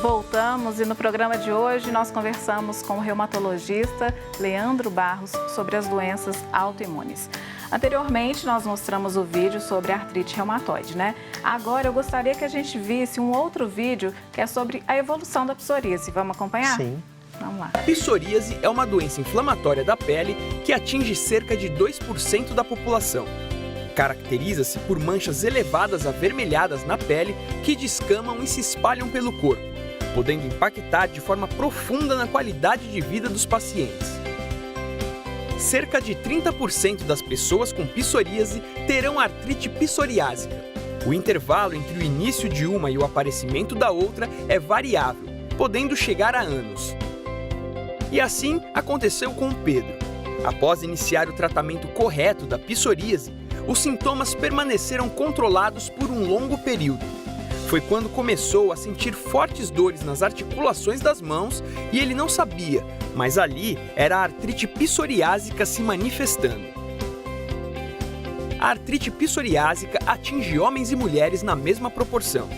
Voltamos e no programa de hoje nós conversamos com o reumatologista Leandro Barros sobre as doenças autoimunes. Anteriormente nós mostramos o vídeo sobre a artrite reumatoide, né? Agora eu gostaria que a gente visse um outro vídeo que é sobre a evolução da psoríase. Vamos acompanhar? Sim. Vamos lá. Psoríase é uma doença inflamatória da pele que atinge cerca de 2% da população. Caracteriza-se por manchas elevadas avermelhadas na pele que descamam e se espalham pelo corpo, podendo impactar de forma profunda na qualidade de vida dos pacientes. Cerca de 30% das pessoas com psoríase terão artrite psoriásica. O intervalo entre o início de uma e o aparecimento da outra é variável, podendo chegar a anos. E assim aconteceu com o Pedro. Após iniciar o tratamento correto da psoríase, os sintomas permaneceram controlados por um longo período. Foi quando começou a sentir fortes dores nas articulações das mãos e ele não sabia, mas ali era a artrite psoriásica se manifestando. A artrite psoriásica atinge homens e mulheres na mesma proporção.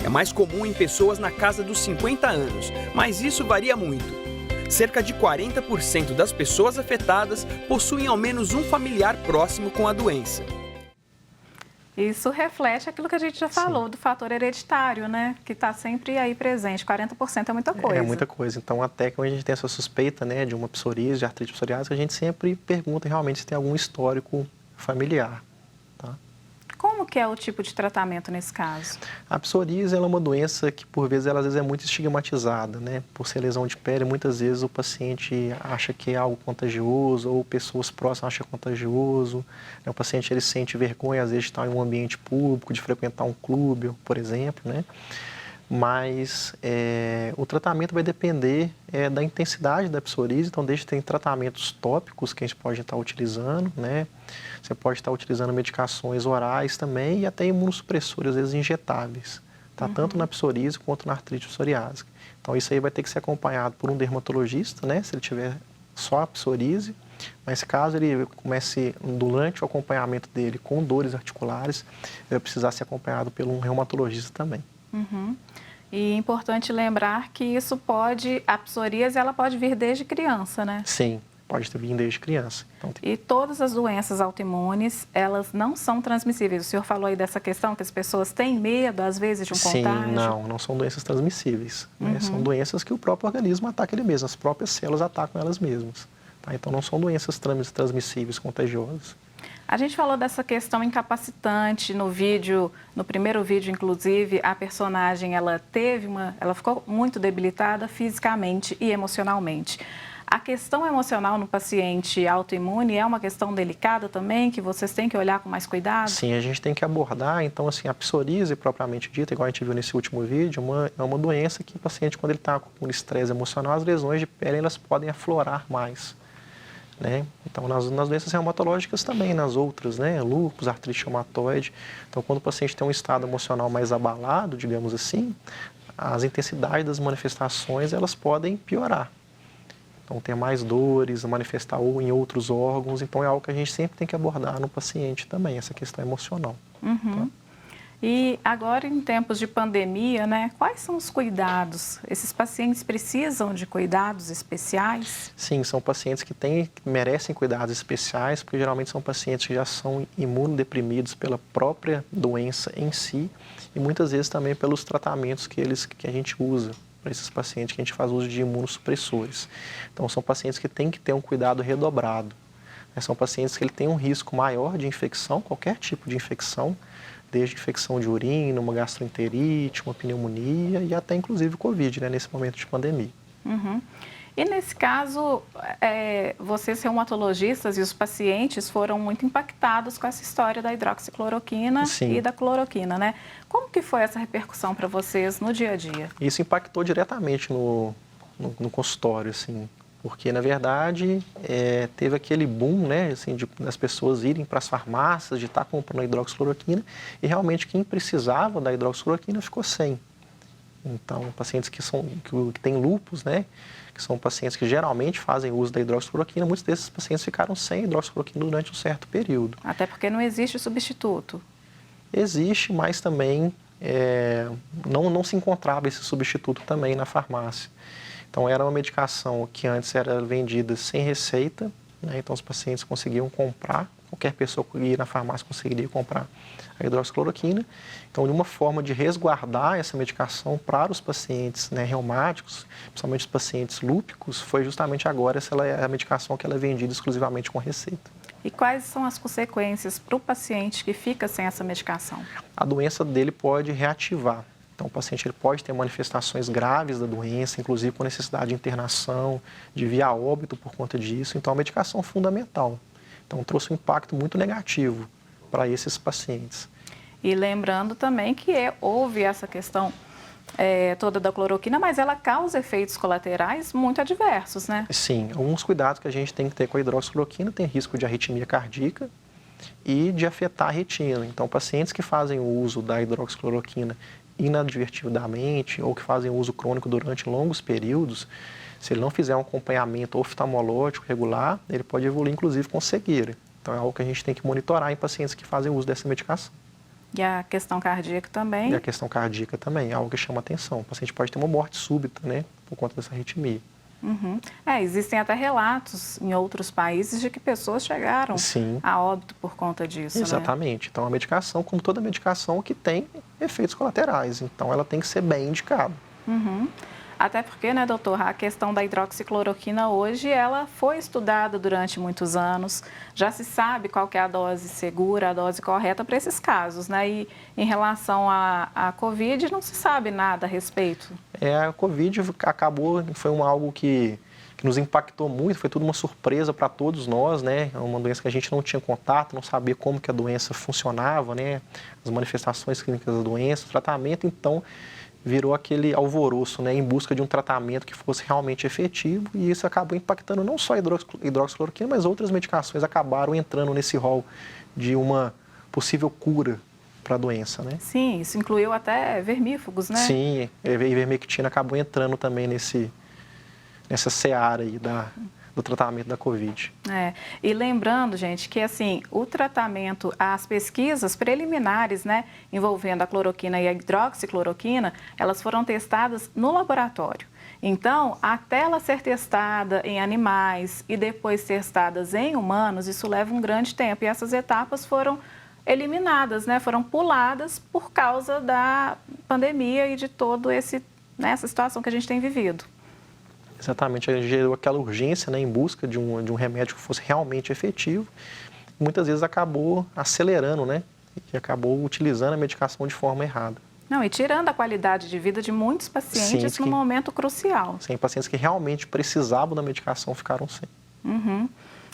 É mais comum em pessoas na casa dos 50 anos, mas isso varia muito. Cerca de 40% das pessoas afetadas possuem ao menos um familiar próximo com a doença. Isso reflete aquilo que a gente já falou, do fator hereditário, né? Que está sempre aí presente. 40% é muita coisa. É muita coisa. Então, até quando a gente tem essa suspeita, né, de uma psoríase, de artrite psoriásica, a gente sempre pergunta realmente se tem algum histórico familiar. Tá? Como que é o tipo de tratamento nesse caso? A psoríase ela é uma doença que, por vezes, ela às vezes é muito estigmatizada, né? Por ser lesão de pele, muitas vezes o paciente acha que é algo contagioso ou pessoas próximas acham contagioso. O paciente ele sente vergonha, às vezes, de estar em um ambiente público, de frequentar um clube, por exemplo, né? Mas o tratamento vai depender da intensidade da psoríase, então desde tem tratamentos tópicos que a gente pode estar utilizando, né? Você pode estar utilizando medicações orais também e até imunossupressores, às vezes injetáveis, tá? Tanto na psoríase quanto na artrite psoriásica. Então isso aí vai ter que ser acompanhado por um dermatologista, né? Se ele tiver só a psoríase, mas caso ele comece durante o acompanhamento dele com dores articulares, ele vai precisar ser acompanhado por um reumatologista também. Uhum. E é importante lembrar que isso a psoríase ela pode vir desde criança, né? Sim, pode vir desde criança. Então, E todas as doenças autoimunes, elas não são transmissíveis. O senhor falou aí dessa questão que as pessoas têm medo, às vezes, de um contágio. Sim, não são doenças transmissíveis. Né? São doenças que o próprio organismo ataca ele mesmo, as próprias células atacam elas mesmas. Tá? Então, não são doenças transmissíveis, contagiosas. A gente falou dessa questão incapacitante no vídeo, no primeiro vídeo, inclusive, a personagem ela ficou muito debilitada fisicamente e emocionalmente. A questão emocional no paciente autoimune é uma questão delicada também, que vocês têm que olhar com mais cuidado? Sim, a gente tem que abordar, então, assim, a psoríase propriamente dita, igual a gente viu nesse último vídeo, é uma doença que o paciente, quando ele está com estresse emocional, as lesões de pele elas podem aflorar mais. Né? Então, nas doenças reumatológicas também, nas outras, né? Lúpus, artrite reumatoide. Então, quando o paciente tem um estado emocional mais abalado, digamos assim, as intensidades das manifestações, elas podem piorar. Então, ter mais dores, manifestar ou em outros órgãos. Então, é algo que a gente sempre tem que abordar no paciente também, essa questão emocional. Uhum. Tá? E agora, em tempos de pandemia, né, quais são os cuidados? Esses pacientes precisam de cuidados especiais? Sim, são pacientes que merecem cuidados especiais, porque geralmente são pacientes que já são imunodeprimidos pela própria doença em si e muitas vezes também pelos tratamentos que a gente usa para esses pacientes, que a gente faz uso de imunossupressores. Então, são pacientes que têm que ter um cuidado redobrado. São pacientes que têm um risco maior de infecção, qualquer tipo de infecção, desde infecção de urina, uma gastroenterite, uma pneumonia e até inclusive o Covid, né, nesse momento de pandemia. Uhum. E nesse caso, vocês reumatologistas e os pacientes foram muito impactados com essa história da hidroxicloroquina Sim. e da cloroquina, né? Como que foi essa repercussão para vocês no dia a dia? Isso impactou diretamente no consultório, assim, porque, na verdade, teve aquele boom, né, assim, das pessoas irem para as farmácias, de estar comprando a hidroxicloroquina, e realmente quem precisava da hidroxicloroquina ficou sem. Então, pacientes que têm lúpus, né, que são pacientes que geralmente fazem uso da hidroxicloroquina, muitos desses pacientes ficaram sem hidroxicloroquina durante um certo período. Até porque não existe substituto. Existe, mas também não se encontrava esse substituto também na farmácia. Então, era uma medicação que antes era vendida sem receita, né? Então, os pacientes conseguiam comprar, qualquer pessoa que ia na farmácia conseguiria comprar a hidroxicloroquina. Então, de uma forma de resguardar essa medicação para os pacientes, né, reumáticos, principalmente os pacientes lúpicos, foi justamente agora a medicação que ela é vendida exclusivamente com receita. E quais são as consequências para o paciente que fica sem essa medicação? A doença dele pode reativar. Então, o paciente ele pode ter manifestações graves da doença, inclusive com necessidade de internação, de vir a óbito por conta disso. Então, a medicação é fundamental. Então, trouxe um impacto muito negativo para esses pacientes. E lembrando também que houve essa questão toda da cloroquina, mas ela causa efeitos colaterais muito adversos, né? Sim, alguns cuidados que a gente tem que ter com a hidroxicloroquina, tem risco de arritmia cardíaca e de afetar a retina. Então, pacientes que fazem o uso da hidroxicloroquina inadvertidamente ou que fazem uso crônico durante longos períodos, se ele não fizer um acompanhamento oftalmológico regular, ele pode evoluir inclusive com cegueira. Então é algo que a gente tem que monitorar em pacientes que fazem uso dessa medicação. E a questão cardíaca também? E a questão cardíaca também é algo que chama atenção. O paciente pode ter uma morte súbita, né, por conta dessa arritmia. Uhum. Existem até relatos em outros países de que pessoas chegaram a óbito por conta disso. Exatamente. Né? Então, a medicação, como toda medicação, que tem efeitos colaterais. Então, ela tem que ser bem indicada. Uhum. Até porque, né, doutor, a questão da hidroxicloroquina hoje, ela foi estudada durante muitos anos. Já se sabe qual que é a dose segura, a dose correta para esses casos, né? E em relação à Covid, não se sabe nada a respeito. A Covid acabou, foi algo que nos impactou muito, foi tudo uma surpresa para todos nós, né? É uma doença que a gente não tinha contato, não sabia como que a doença funcionava, né? As manifestações clínicas da doença, o tratamento, então virou aquele alvoroço, né, em busca de um tratamento que fosse realmente efetivo, e isso acabou impactando não só a hidroxicloroquina, mas outras medicações acabaram entrando nesse rol de uma possível cura para a doença, né? Sim, isso incluiu até vermífugos, né? Sim, a ivermectina acabou entrando também nessa seara aí do tratamento da Covid. E lembrando, gente, que assim, o tratamento, as pesquisas preliminares, né, envolvendo a cloroquina e a hidroxicloroquina, elas foram testadas no laboratório. Então, até ela ser testada em animais e depois testadas em humanos, isso leva um grande tempo. E essas etapas foram eliminadas, né, foram puladas por causa da pandemia e de todo essa situação que a gente tem vivido. Exatamente, gerou aquela urgência, né, em busca de um remédio que fosse realmente efetivo. Muitas vezes acabou acelerando, né, e acabou utilizando a medicação de forma errada. Não, e tirando a qualidade de vida de muitos pacientes num momento crucial. Sim, pacientes que realmente precisavam da medicação ficaram sem. Uhum.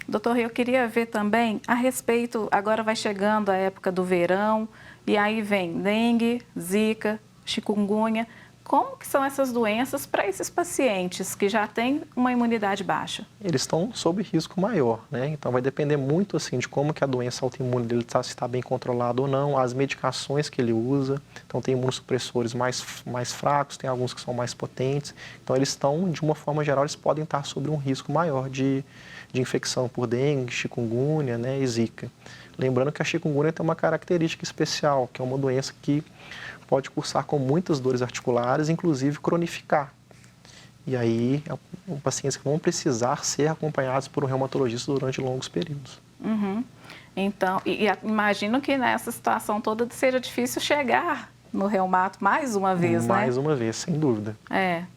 Doutor, eu queria ver também a respeito, agora vai chegando a época do verão, e aí vem dengue, zika, chikungunya. Como que são essas doenças para esses pacientes que já têm uma imunidade baixa? Eles estão sob risco maior, né? Então vai depender muito assim de como que a doença autoimune dele se está bem controlada ou não, as medicações que ele usa. Então tem imunossupressores mais fracos, tem alguns que são mais potentes. Então eles estão, de uma forma geral, eles podem estar sob um risco maior de infecção por dengue, chikungunya, né, e zika. Lembrando que a chikungunya tem uma característica especial, que é uma doença que pode cursar com muitas dores articulares, inclusive cronificar. E aí, pacientes que vão precisar ser acompanhados por um reumatologista durante longos períodos. Uhum. Então, imagino que nessa situação toda seja difícil chegar no reumato mais uma vez, né? Mais uma vez, sem dúvida.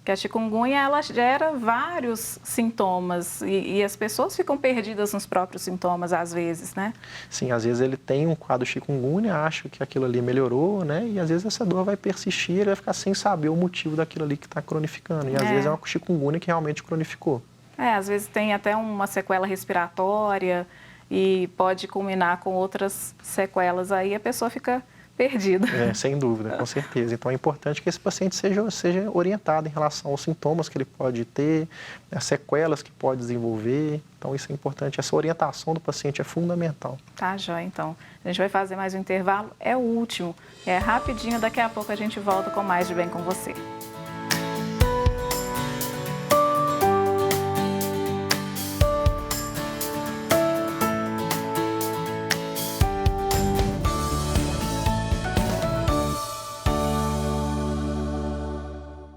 Que a chikungunya, ela gera vários sintomas e as pessoas ficam perdidas nos próprios sintomas às vezes, né? Sim, às vezes ele tem um quadro chikungunya, acha que aquilo ali melhorou, né? E às vezes essa dor vai persistir, ele vai ficar sem saber o motivo daquilo ali que está cronificando. E às vezes é uma chikungunya que realmente cronificou. Às vezes tem até uma sequela respiratória e pode culminar com outras sequelas aí, a pessoa fica perdida. Sem dúvida, com certeza. Então é importante que esse paciente seja orientado em relação aos sintomas que ele pode ter, as sequelas que pode desenvolver. Então isso é importante, essa orientação do paciente é fundamental. Tá, joia. Então, a gente vai fazer mais um intervalo, é o último, rapidinho, daqui a pouco a gente volta com mais de Bem com Você.